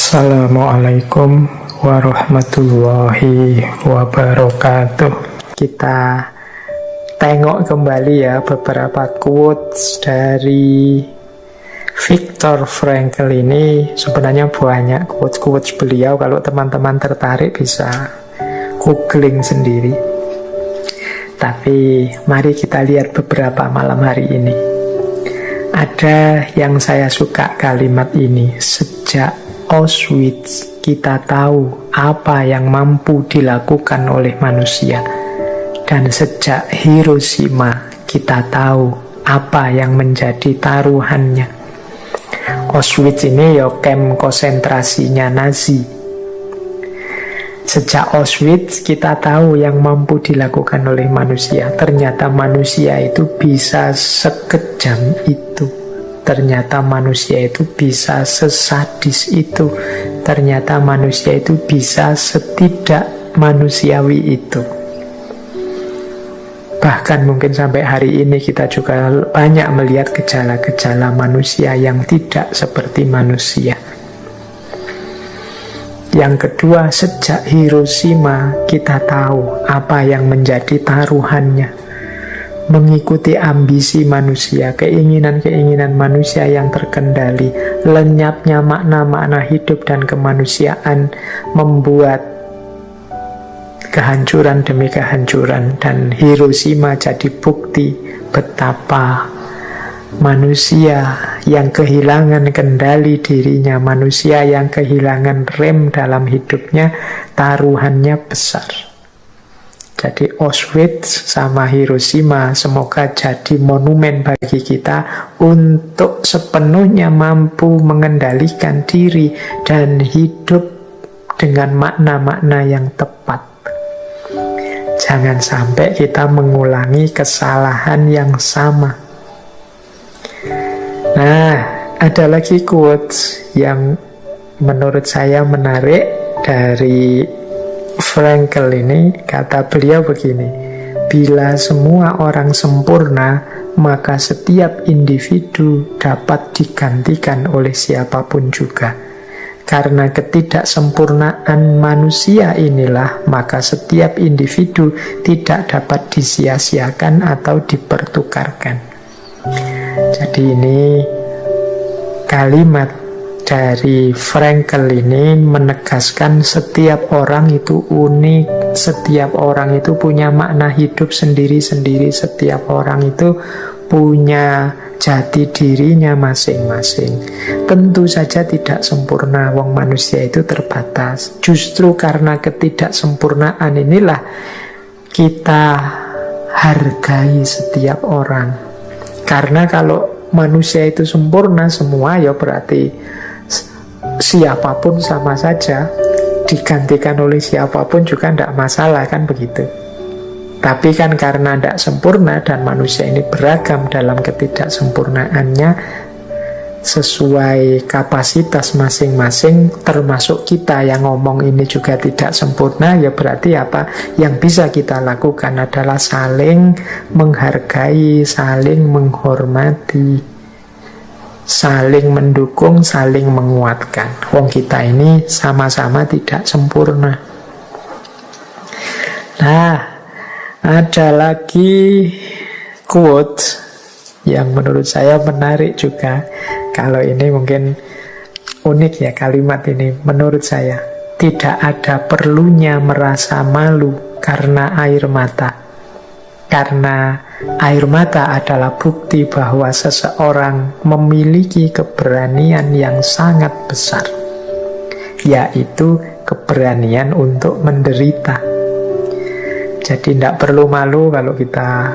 Assalamualaikum warahmatullahi wabarakatuh. Kita tengok kembali ya beberapa quotes dari Viktor Frankl ini. Sebenarnya banyak quotes-quotes beliau. Kalau teman-teman tertarik bisa googling sendiri. Tapi mari kita lihat beberapa malam hari ini. Ada yang saya suka kalimat ini. Sejak Auschwitz kita tahu apa yang mampu dilakukan oleh manusia, dan sejak Hiroshima kita tahu apa yang menjadi taruhannya. Auschwitz ini ya kamp konsentrasinya Nazi. Sejak Auschwitz kita tahu yang mampu dilakukan oleh manusia. Ternyata manusia itu bisa sekejam itu. Ternyata manusia itu bisa sesadis itu. Ternyata manusia itu bisa setidak manusiawi itu. Bahkan mungkin sampai hari ini kita juga banyak melihat gejala-gejala manusia yang tidak seperti manusia. Yang kedua, sejak Hiroshima kita tahu apa yang menjadi taruhannya. Mengikuti ambisi manusia, keinginan-keinginan manusia yang terkendali, lenyapnya makna-makna hidup dan kemanusiaan membuat kehancuran demi kehancuran. Dan Hiroshima jadi bukti betapa manusia yang kehilangan kendali dirinya, manusia yang kehilangan rem dalam hidupnya, taruhannya besar. Jadi Auschwitz sama Hiroshima semoga jadi monumen bagi kita untuk sepenuhnya mampu mengendalikan diri dan hidup dengan makna-makna yang tepat. Jangan sampai kita mengulangi kesalahan yang sama. Nah, ada lagi quotes yang menurut saya menarik dari Frankl ini. Kata beliau begini, bila semua orang sempurna, maka setiap individu dapat digantikan oleh siapapun juga. Karena ketidaksempurnaan manusia inilah, maka setiap individu tidak dapat disia-siakan atau dipertukarkan. Jadi ini kalimat dari Frankl ini menegaskan setiap orang itu unik, setiap orang itu punya makna hidup sendiri-sendiri, setiap orang itu punya jati dirinya masing-masing. Tentu saja tidak sempurna, wong manusia itu terbatas. Justru karena ketidaksempurnaan inilah kita hargai setiap orang. Karena kalau manusia itu sempurna semua, ya berarti siapapun sama saja, digantikan oleh siapapun juga tidak masalah, kan begitu. Tapi kan karena tidak sempurna dan manusia ini beragam dalam ketidaksempurnaannya, sesuai kapasitas masing-masing, termasuk kita yang ngomong ini juga tidak sempurna, ya berarti apa yang bisa kita lakukan adalah saling menghargai, saling menghormati, saling mendukung, saling menguatkan. Wong kita ini sama-sama tidak sempurna. Nah, ada lagi quote yang menurut saya menarik juga. Kalau ini mungkin unik ya kalimat ini menurut saya. Tidak ada perlunya merasa malu karena air mata. Karena air mata adalah bukti bahwa seseorang memiliki keberanian yang sangat besar, yaitu keberanian untuk menderita. Jadi tidak perlu malu kalau kita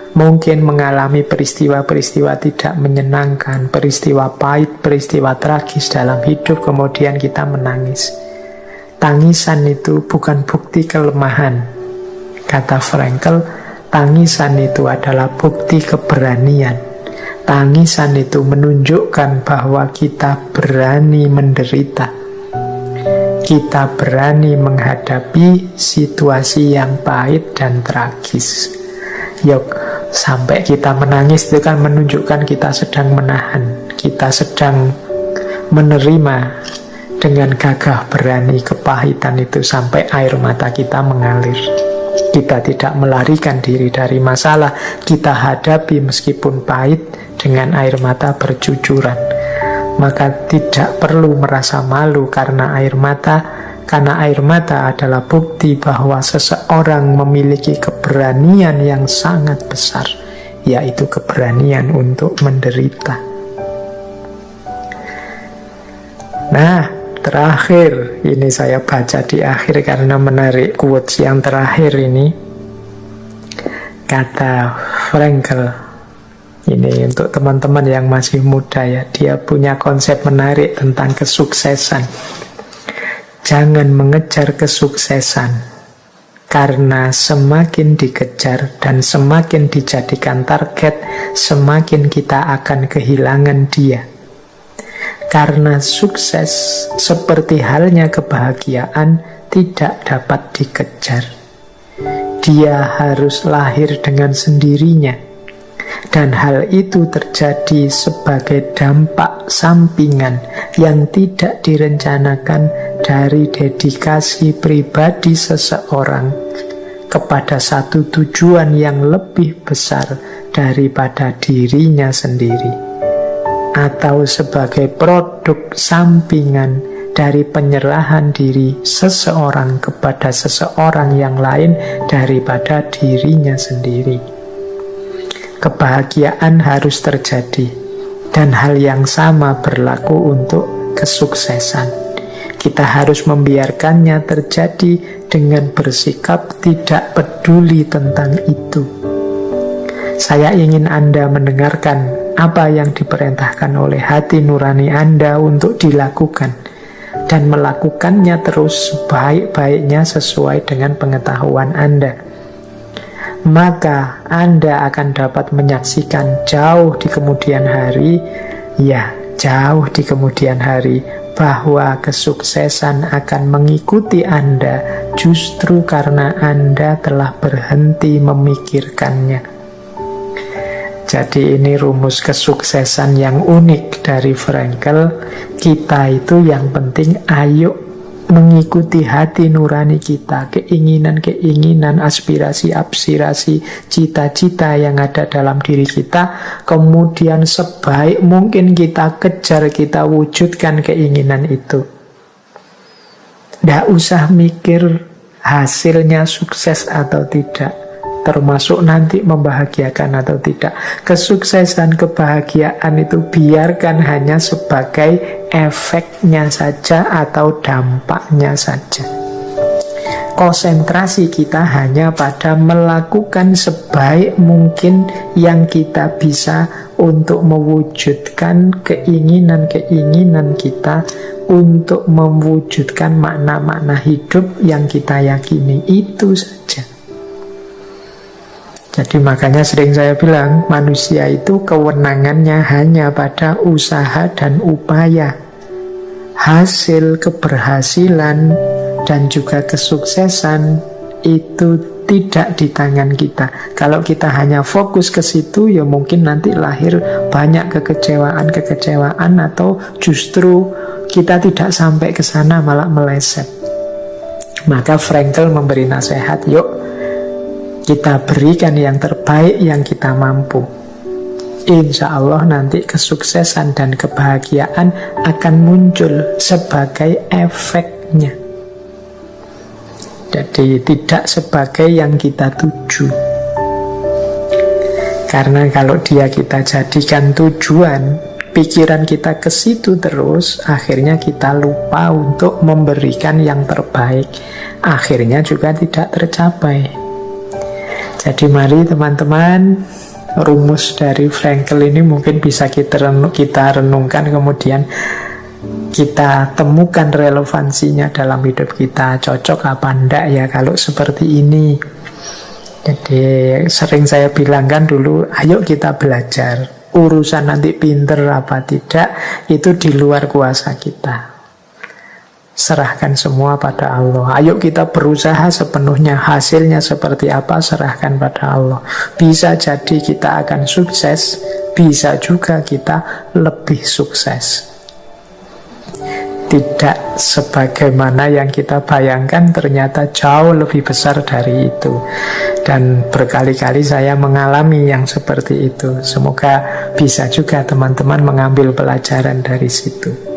mungkin mengalami peristiwa-peristiwa tidak menyenangkan, peristiwa pahit, peristiwa tragis dalam hidup, kemudian kita menangis. Tangisan itu bukan bukti kelemahan. Kata Frankl, tangisan itu adalah bukti keberanian. Tangisan itu menunjukkan bahwa kita berani menderita. Kita berani menghadapi situasi yang pahit dan tragis. Yuk, sampai kita menangis itu kan menunjukkan kita sedang menahan, kita sedang menerima, dengan gagah berani kepahitan itu sampai air mata kita mengalir. Kita tidak melarikan diri dari masalah, kita hadapi meskipun pahit dengan air mata bercucuran. Maka tidak perlu merasa malu karena air mata adalah bukti bahwa seseorang memiliki keberanian yang sangat besar, yaitu keberanian untuk menderita. Nah, terakhir, ini saya baca di akhir karena menarik quotes yang terakhir ini. Kata Frankl, ini untuk teman-teman yang masih muda ya, dia punya konsep menarik tentang kesuksesan. Jangan mengejar kesuksesan, karena semakin dikejar dan semakin dijadikan target, semakin kita akan kehilangan dia. Karena sukses, seperti halnya kebahagiaan, tidak dapat dikejar. Dia harus lahir dengan sendirinya. Dan hal itu terjadi sebagai dampak sampingan yang tidak direncanakan dari dedikasi pribadi seseorang kepada satu tujuan yang lebih besar daripada dirinya sendiri, atau sebagai produk sampingan dari penyerahan diri seseorang kepada seseorang yang lain daripada dirinya sendiri. Kebahagiaan harus terjadi, dan hal yang sama berlaku untuk kesuksesan. Kita harus membiarkannya terjadi dengan bersikap tidak peduli tentang itu. Saya ingin Anda mendengarkan apa yang diperintahkan oleh hati nurani Anda untuk dilakukan, dan melakukannya terus sebaik-baiknya sesuai dengan pengetahuan Anda. Maka Anda akan dapat menyaksikan jauh di kemudian hari, ya jauh di kemudian hari, bahwa kesuksesan akan mengikuti Anda justru karena Anda telah berhenti memikirkannya. Jadi ini rumus kesuksesan yang unik dari Frankl. Kita itu yang penting ayo mengikuti hati nurani kita, keinginan-keinginan, aspirasi-aspirasi, cita-cita yang ada dalam diri kita. Kemudian sebaik mungkin kita kejar, kita wujudkan keinginan itu. Tidak usah mikir hasilnya sukses atau tidak, termasuk nanti membahagiakan atau tidak. Kesuksesan, kebahagiaan itu biarkan hanya sebagai efeknya saja atau dampaknya saja. Konsentrasi kita hanya pada melakukan sebaik mungkin yang kita bisa untuk mewujudkan keinginan-keinginan kita, untuk mewujudkan makna-makna hidup yang kita yakini. Itu saja. Jadi makanya sering saya bilang, manusia itu kewenangannya hanya pada usaha dan upaya. Hasil keberhasilan dan juga kesuksesan itu tidak di tangan kita. Kalau kita hanya fokus ke situ, ya mungkin nanti lahir banyak kekecewaan atau justru kita tidak sampai ke sana malah meleset. Maka Frankl memberi nasihat, yuk kita berikan yang terbaik yang kita mampu. Insya Allah nanti kesuksesan dan kebahagiaan akan muncul sebagai efeknya. Jadi tidak sebagai yang kita tuju. Karena kalau dia kita jadikan tujuan, pikiran kita ke situ terus, akhirnya kita lupa untuk memberikan yang terbaik. Akhirnya juga tidak tercapai. Jadi mari teman-teman, rumus dari Frankl ini mungkin bisa kita renungkan, kemudian kita temukan relevansinya dalam hidup kita. Cocok apa enggak ya kalau seperti ini. Jadi sering saya bilangkan dulu, ayo kita belajar. Urusan nanti pinter apa tidak, itu di luar kuasa kita. Serahkan semua pada Allah. Ayo kita berusaha sepenuhnya, hasilnya seperti apa serahkan pada Allah. Bisa jadi kita akan sukses, bisa juga kita lebih sukses. tidak sebagaimana yang kita bayangkan, ternyata jauh lebih besar dari itu. Dan berkali-kali saya mengalami yang seperti itu. Semoga bisa juga teman-teman mengambil pelajaran dari situ.